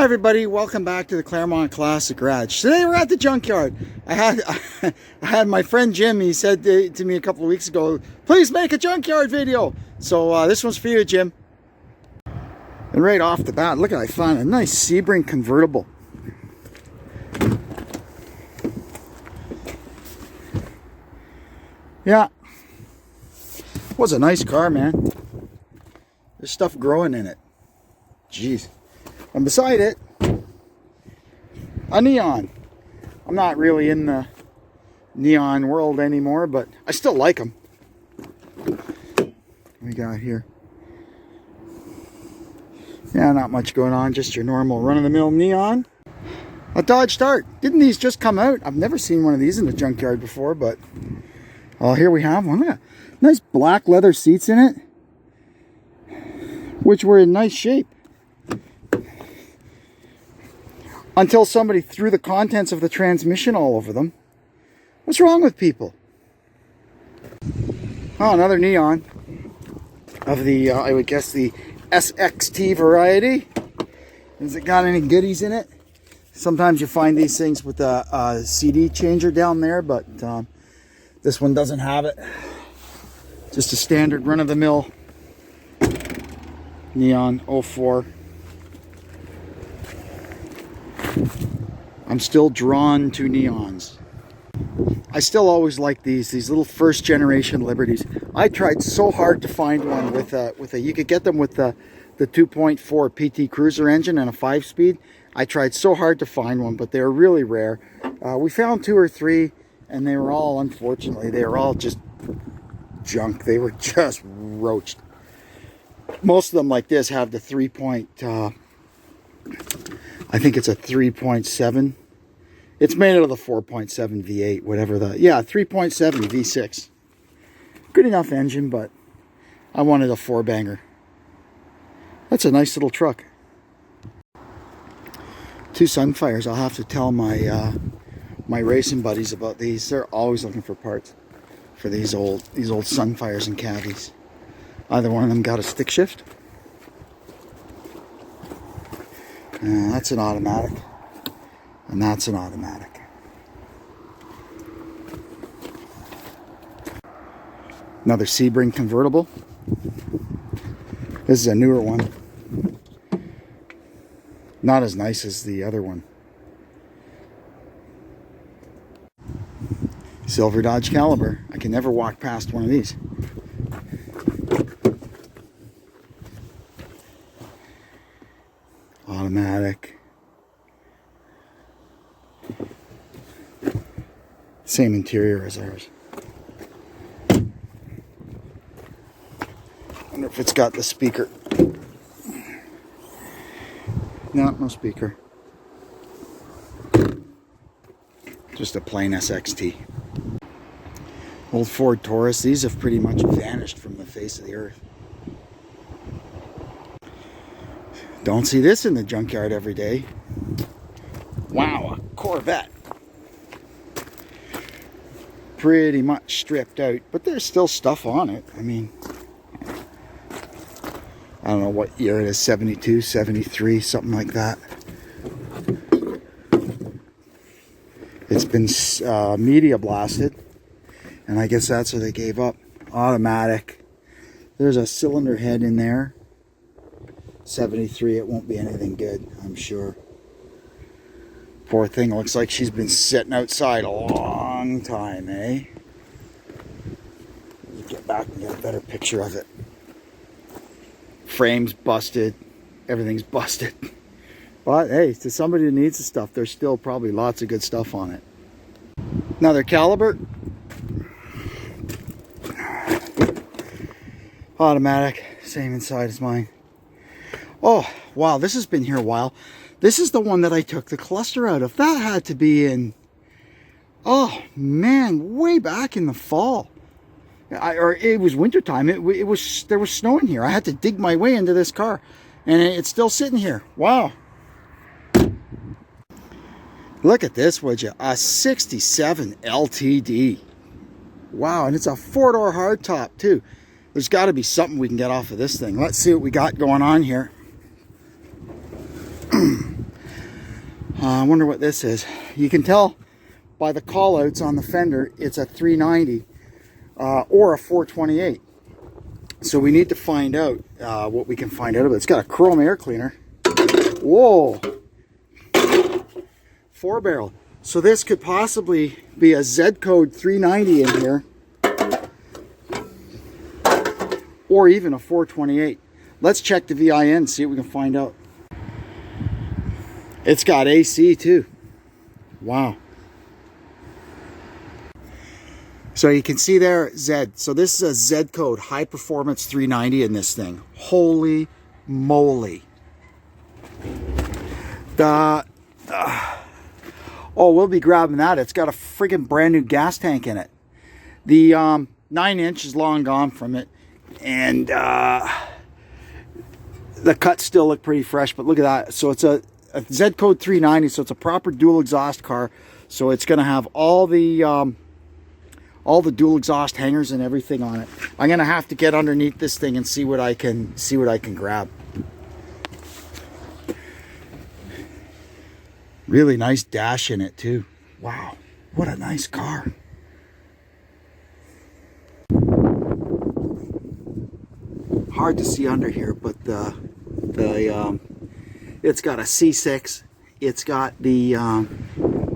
Hi everybody, welcome back to the Claremont Classic Garage. Today we're at the junkyard. I had my friend Jim, he said to me a couple of weeks ago, please make a junkyard video. So this one's for you, Jim. And right off the bat, look at, I found a nice Sebring convertible. Yeah, was a nice car, man. There's stuff growing in it. Jeez. And beside it, a neon. I'm not really in the neon world anymore, but I still like them. What we got here? Yeah, not much going on, just your normal run-of-the-mill neon. A Dodge Dart. Didn't these just come out? I've never seen one of these in the junkyard before, but oh, here we have one. Look at that. Nice black leather seats in it, which were in nice shape. Until somebody threw the contents of the transmission all over them. What's wrong with people? Oh, another neon of the, I would guess the SXT variety. Has it got any goodies in it? Sometimes you find these things with a CD changer down there, but this one doesn't have it. Just a standard run-of-the-mill neon 04. I'm still drawn to neons. I still always like these little first generation Liberties. I tried so hard to find one with a you could get them with the 2.4 PT Cruiser engine and a 5-speed. I tried so hard to find one, but they're really rare. We found 2 or 3, and they were all, unfortunately, they were all just junk. They were just roached. Most of them like this have the 3. I think it's a 3.7. It's made out of the 4.7 V8, whatever the... Yeah, 3.7 V6. Good enough engine, but I wanted a 4-banger. That's a nice little truck. 2 Sunfires. I'll have to tell my my racing buddies about these. They're always looking for parts for these old Sunfires and Cavies. Either one of them got a stick shift. That's an automatic, and that's an automatic. Another Sebring convertible. This is a newer one. Not as nice as the other one. Silver Dodge Caliber. I can never walk past one of these. Automatic. Same interior as ours. Wonder if it's got the speaker. No speaker. Just a plain SXT. Old Ford Taurus. These have pretty much vanished from the face of the earth. Don't see this in the junkyard every day. Wow, a Corvette. Pretty much stripped out, but there's still stuff on it. I mean, I don't know what year it is, 72, 73, something like that. It's been media blasted, and I guess that's what they gave up. Automatic. There's a cylinder head in there. 73, it won't be anything good, I'm sure. Poor thing, looks like she's been sitting outside a long time, eh? Let's get back and get a better picture of it. Frame's busted, everything's busted. But hey, to somebody who needs the stuff, there's still probably lots of good stuff on it. Another Caliber. Automatic, same inside as mine. Oh, wow, this has been here a while. This is the one that I took the cluster out of. That had to be in, oh, man, way back in the fall. Or it was wintertime. There was snow in here. I had to dig my way into this car. And it's still sitting here. Wow. Look at this, would you? A 67 LTD. Wow, and it's a 4-door hardtop, too. There's got to be something we can get off of this thing. Let's see what we got going on here. I wonder what this is. You can tell by the callouts on the fender, it's a 390 or a 428. So we need to find out what we can find out of it. It's got a chrome air cleaner. Whoa! 4-barrel. So this could possibly be a Z-code 390 in here, or even a 428. Let's check the VIN, see what we can find out. It's got AC too. Wow. So you can see there, Z. So this is a Z-code high performance 390 in this thing. Holy moly. Oh, we'll be grabbing that. It's got a friggin' brand new gas tank in it. The 9-inch is long gone from it. And the cuts still look pretty fresh, but look at that. So it's a Z-code 390, so it's a proper dual exhaust car. So it's going to have all the dual exhaust hangers and everything on it. I'm going to have to get underneath this thing and see what I can grab. Really nice dash in it too. Wow, what a nice car. Hard to see under here, but it's got a C6. It's got the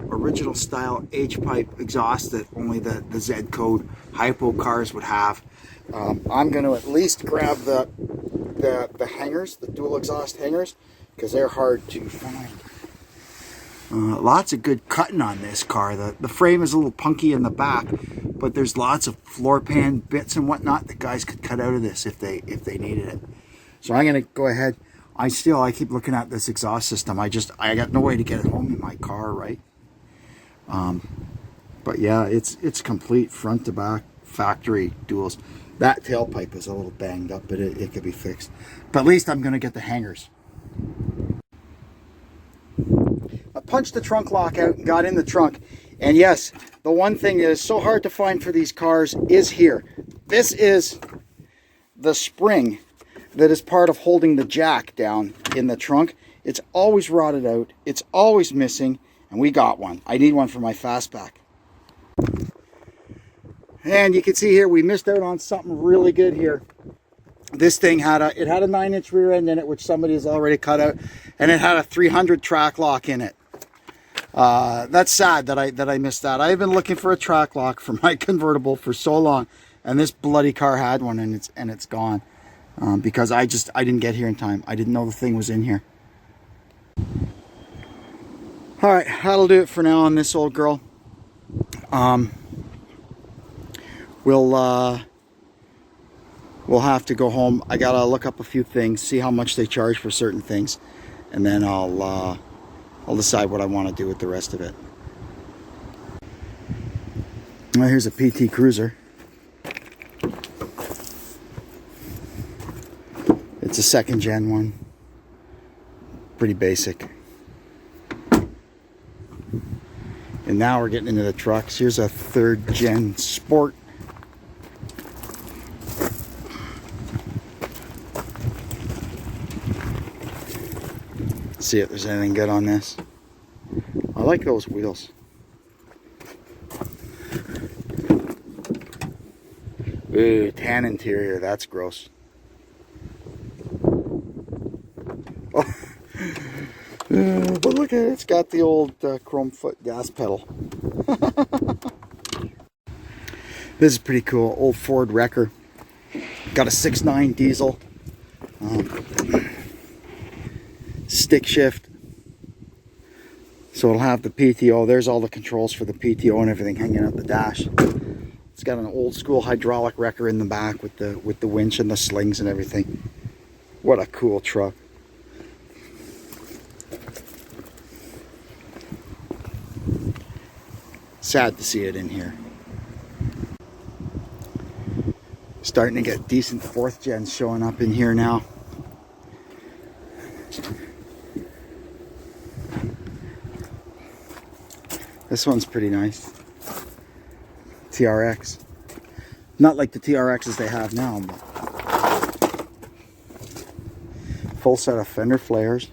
original style H-pipe exhaust that only the Z-code hypo cars would have. I'm going to at least grab the hangers, the dual exhaust hangers, because they're hard to find. Lots of good cutting on this car. The frame is a little punky in the back, but there's lots of floor pan bits and whatnot that guys could cut out of this if they needed it. So I'm going to go ahead. I keep looking at this exhaust system. I got no way to get it home in my car, right? But yeah, it's complete front to back factory duals. That tailpipe is a little banged up, but it could be fixed. But at least I'm going to get the hangers. I punched the trunk lock out and got in the trunk. And yes, the one thing that is so hard to find for these cars is here. This is the spring that is part of holding the jack down in the trunk. It's always rotted out. It's always missing. And we got one. I need one for my fastback. And you can see here, we missed out on something really good here. This thing had a 9-inch rear end in it, which somebody has already cut out. And it had a 300 track lock in it. That's sad that I missed that. I've been looking for a track lock for my convertible for so long, and this bloody car had one, and it's gone because I didn't get here in time. I didn't know the thing was in here. All right, that'll do it for now on this old girl. We'll have to go home. I gotta look up a few things, see how much they charge for certain things, and then I'll decide what I want to do with the rest of it. Well, here's a PT Cruiser. It's a 2nd gen one. Pretty basic. And now we're getting into the trucks. Here's a 3rd gen Sport. See if there's anything good on this. I like those wheels. Ooh, tan interior, that's gross. Oh. But look at it, it's got the old chrome foot gas pedal. This is pretty cool, old Ford Wrecker. Got a 6.9 diesel. Stick shift. So it'll have the PTO. There's all the controls for the PTO and everything hanging out the dash. It's got an old school hydraulic wrecker in the back with the winch and the slings and everything. What a cool truck. Sad to see it in here. Starting to get decent 4th gens showing up in here now. This one's pretty nice. TRX. Not like the TRXs they have now, but full set of fender flares.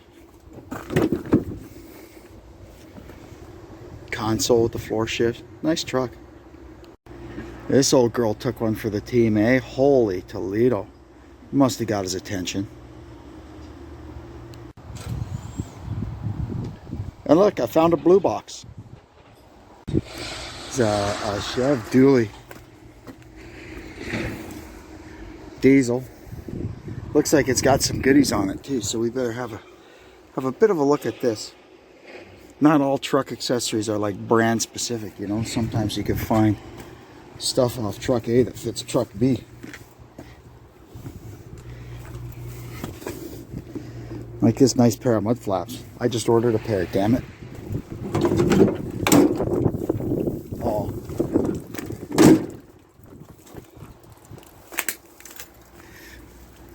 console with the floor shift. Nice truck. This old girl took one for the team, eh? Holy Toledo. Must have got his attention. And look, I found a blue box. It's a Chev Dually. Diesel. Looks like it's got some goodies on it too, so we better have a bit of a look at this. Not all truck accessories are like brand specific, you know. Sometimes you can find stuff off truck A that fits truck B. Like this nice pair of mud flaps. I just ordered a pair, damn it. Oh.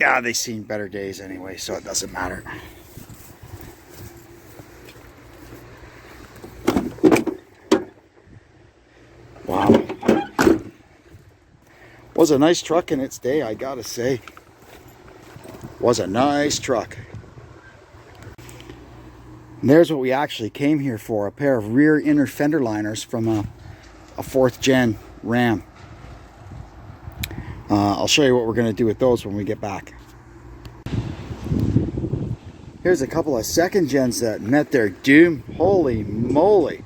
Yeah, they've seen better days anyway, so it doesn't matter. Wow. Was a nice truck in its day, I gotta say. Was a nice truck. And there's what we actually came here for, a pair of rear inner fender liners from a 4th gen Ram. I'll show you what we're going to do with those when we get back. Here's a couple of 2nd gens that met their doom. Holy moly.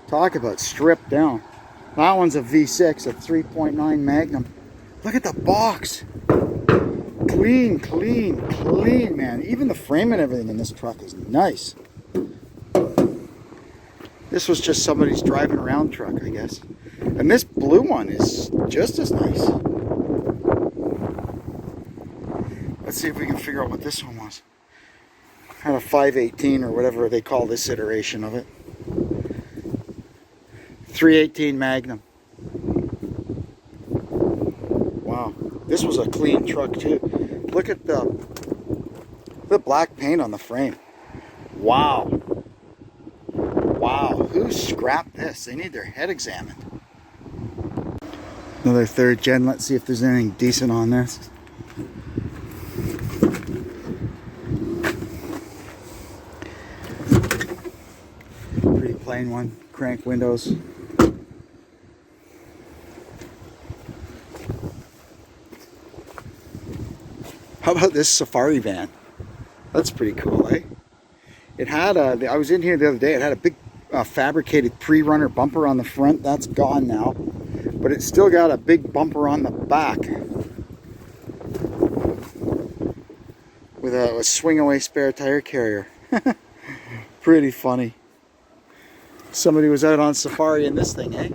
Talk about stripped down. That one's a V6, a 3.9 Magnum. Look at the box. Clean, clean, clean, man. Even the frame and everything in this truck is nice. This was just somebody's driving around truck, I guess. And this blue one is just as nice. Let's see if we can figure out what this one was. Kind of 518 or whatever they call this iteration of it. 318 Magnum. Wow. This was a clean truck too. Look at the black paint on the frame. Wow. Wow. Who scrapped this? They need their head examined. Another 3rd gen. Let's see if there's anything decent on this. Pretty plain one. Crank windows. How about this safari van? That's pretty cool, eh? It had a, I was in here the other day, it had a big fabricated pre-runner bumper on the front. That's gone now. But it's still got a big bumper on the back. With a swing away spare tire carrier. Pretty funny. Somebody was out on safari in this thing, eh?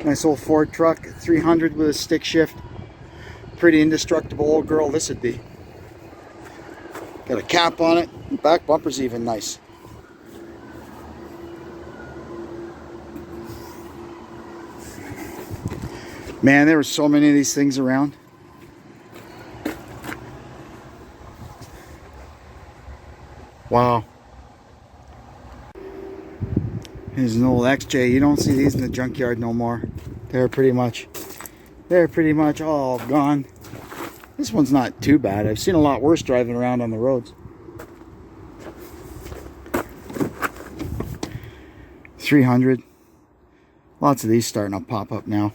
Nice old Ford truck, 300 with a stick shift. Pretty indestructible old girl this would be. Got a cap on it. Back bumper's even nice. Man, there were so many of these things around. Wow. Here's an old XJ. You don't see these in the junkyard no more. They're pretty much all gone. This one's not too bad. I've seen a lot worse driving around on the roads. 300. Lots of these starting to pop up now.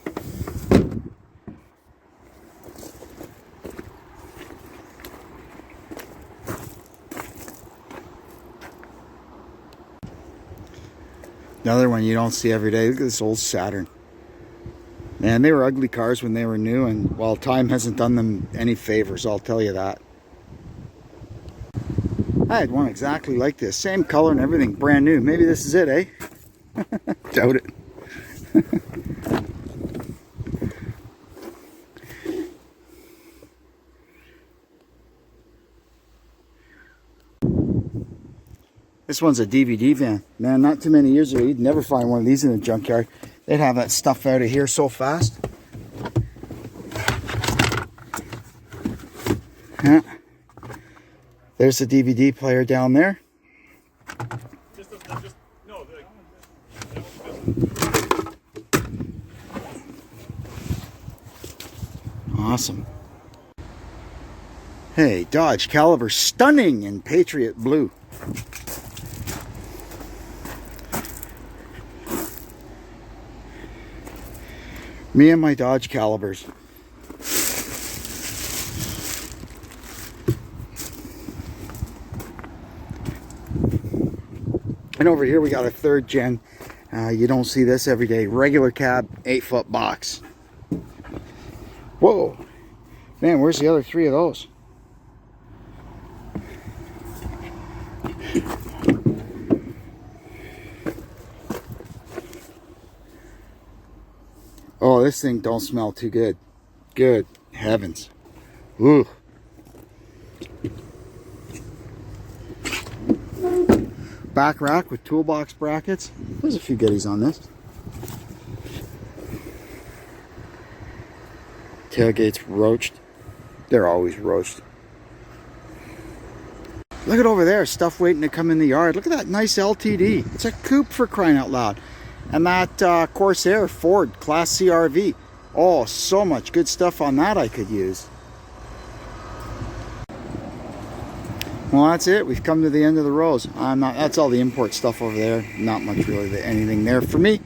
Another one you don't see every day. Look at this old Saturn. Man, they were ugly cars when they were new, and well, time hasn't done them any favors, I'll tell you that. I had one exactly like this. Same color and everything, brand new. Maybe this is it, eh? Doubt it. This one's a DVD van. Man, not too many years ago, you'd never find one of these in the junkyard. They'd have that stuff out of here so fast. Yeah. There's the DVD player down there. Awesome. Hey, Dodge Caliber, stunning in Patriot Blue. Me and my Dodge Calibers. And over here we got a 3rd gen. You don't see this every day. Regular cab, 8-foot box. Whoa. Man, where's the other 3 of those? Oh, this thing don't smell too good. Good heavens. Ooh. Back rack with toolbox brackets. There's a few goodies on this. Tailgate's roached. They're always roached. Look at over there, stuff waiting to come in the yard. Look at that nice LTD. It's a coupe for crying out loud. And that Corsair Ford Class C RV. Oh, so much good stuff on that I could use. Well, that's it. We've come to the end of the rows. That's all the import stuff over there. Not much really anything there for me.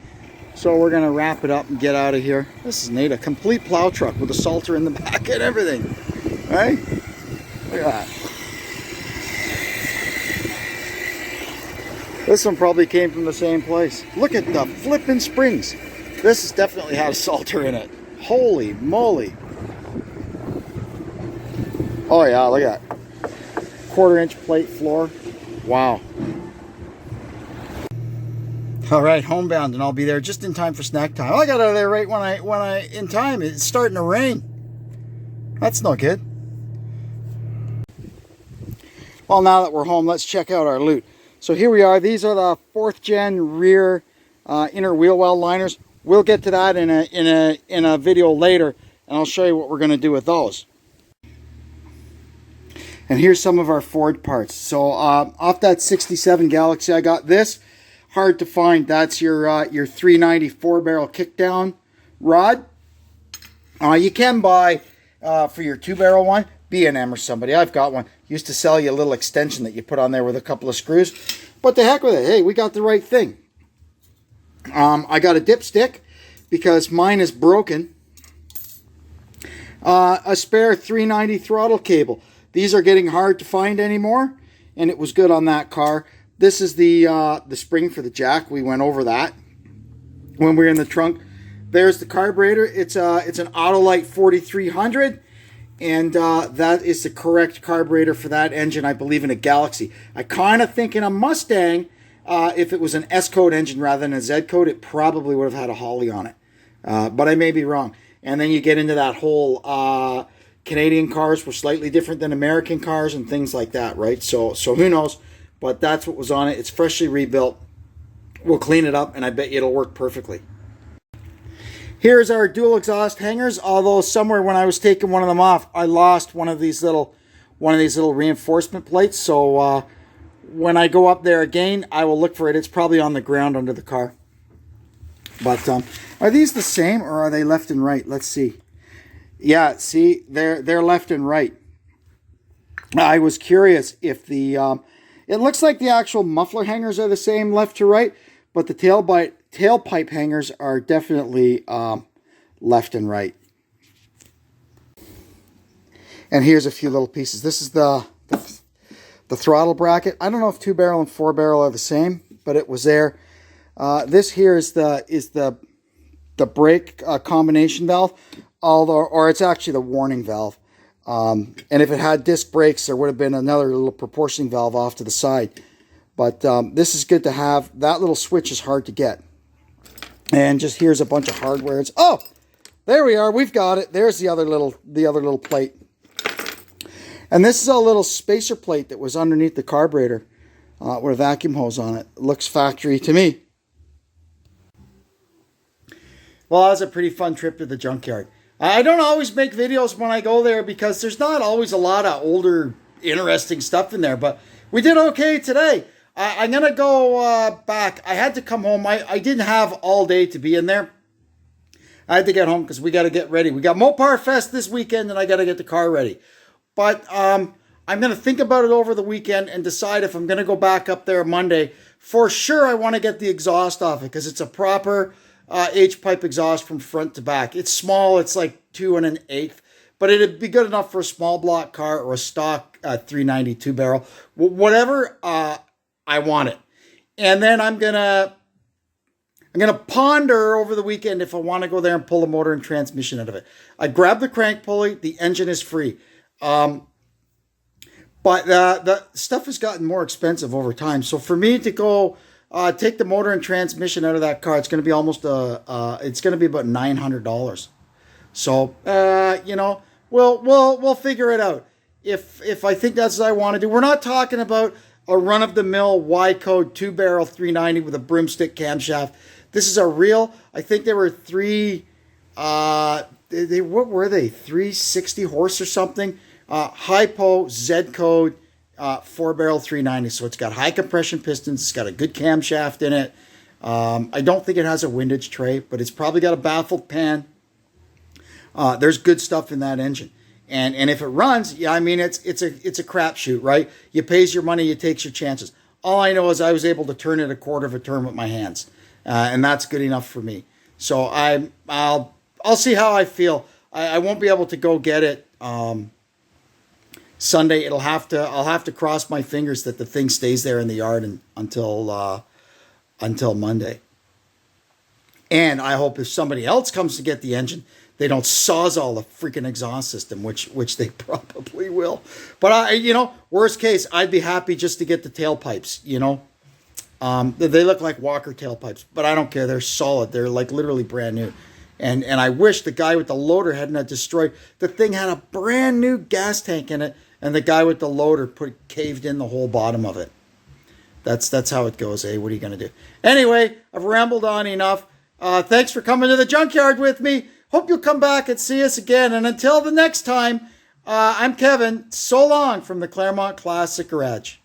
So we're going to wrap it up and get out of here. This is neat. A complete plow truck with a salter in the back and everything. Right? Look at that. This one probably came from the same place. Look at the flipping springs. This has definitely had a salter in it. Holy moly. Oh yeah, look at that. 1/4-inch plate floor. Wow. All right, homebound, and I'll be there just in time for snack time. I got out of there right when I in time. It's starting to rain. That's not good. Well, now that we're home, let's check out our loot. So here we are. These are the 4th gen rear inner wheel well liners. We'll get to that in a video later, and I'll show you what we're going to do with those. And here's some of our Ford parts. So off that 67 Galaxy, I got this. Hard to find. That's your 390 4-barrel kickdown rod. You can buy for your 2-barrel one, B&M or somebody. I've got one. Used to sell you a little extension that you put on there with a couple of screws. But the heck with it. Hey, we got the right thing. I got a dipstick because mine is broken. A spare 390 throttle cable. These are getting hard to find anymore, and it was good on that car. This is the spring for the jack. We went over that when we were in the trunk. There's the carburetor. It's an Autolite 4300, and that is the correct carburetor for that engine, I believe, in a Galaxy. I kind of think in a Mustang, if it was an S-code engine rather than a Z-code, it probably would have had a Holly on it. But I may be wrong. And then you get into that whole Canadian cars were slightly different than American cars and things like that, right? So who knows? But that's what was on it. It's freshly rebuilt. We'll clean it up, and I bet you it'll work perfectly. Here's our dual exhaust hangers. Although somewhere when I was taking one of them off, I lost one of these little reinforcement plates. So when I go up there again, I will look for it. It's probably on the ground under the car. But are these the same, or are they left and right? Let's see. Yeah, see, they're left and right. I was curious if the it looks like the actual muffler hangers are the same left to right, but the tailpipe hangers are definitely left and right. And here's a few little pieces. This is the throttle bracket. I don't know if 2-barrel and 4-barrel are the same, but it was there. This here is the brake combination valve, or it's actually the warning valve. And if it had disc brakes, there would have been another little proportioning valve off to the side. But this is good to have. That little switch is hard to get. And just here's a bunch of hardware. It's, oh, there we are. We've got it. There's the other little plate. And this is a little spacer plate that was underneath the carburetor with a vacuum hose on it. Looks factory to me. Well, that was a pretty fun trip to the junkyard. I don't always make videos when I go there because there's not always a lot of older, interesting stuff in there. But we did okay today. I'm going to go back. I had to come home. I didn't have all day to be in there. I had to get home because we got to get ready. We got Mopar Fest this weekend, and I got to get the car ready. But I'm going to think about it over the weekend and decide if I'm going to go back up there Monday. For sure, I want to get the exhaust off it because it's a proper H-pipe exhaust from front to back. It's small. It's like 2 1/8, but it'd be good enough for a small block car or a stock 392 barrel. Whatever, I want it. And then I'm gonna ponder over the weekend if I want to go there and pull the motor and transmission out of it. I grab the crank pulley. The engine is free. But the stuff has gotten more expensive over time. So for me to go take the motor and transmission out of that car, it's going to be almost it's going to be about $900. So we'll figure it out. If I think that's what I want to do, we're not talking about a run of the mill Y code 2-barrel 390 with a broomstick camshaft. This is a real. I think there were three. What were they? 360 horse or something. Hypo Z code 4-barrel 390. So it's got high compression pistons. It's got a good camshaft in it. I don't think it has a windage tray, but it's probably got a baffled pan. There's good stuff in that engine. And if it runs, yeah, I mean it's a crapshoot, right? You pays your money, you takes your chances. All I know is I was able to turn it a quarter of a turn with my hands, and that's good enough for me. So I'll see how I feel. I won't be able to go get it Sunday. I'll have to cross my fingers that the thing stays there in the yard until Monday. And I hope if somebody else comes to get the engine, they don't sawzall the freaking exhaust system, which they probably will. But worst case, I'd be happy just to get the tailpipes. They look like Walker tailpipes, but I don't care. They're solid. They're like literally brand new. And I wish the guy with the loader hadn't destroyed. The thing had a brand new gas tank in it, and the guy with the loader caved in the whole bottom of it. That's how it goes, eh? What are you going to do? Anyway, I've rambled on enough. Thanks for coming to the junkyard with me. Hope you'll come back and see us again. And until the next time, I'm Kevin. So long from the Claremont Classic Garage.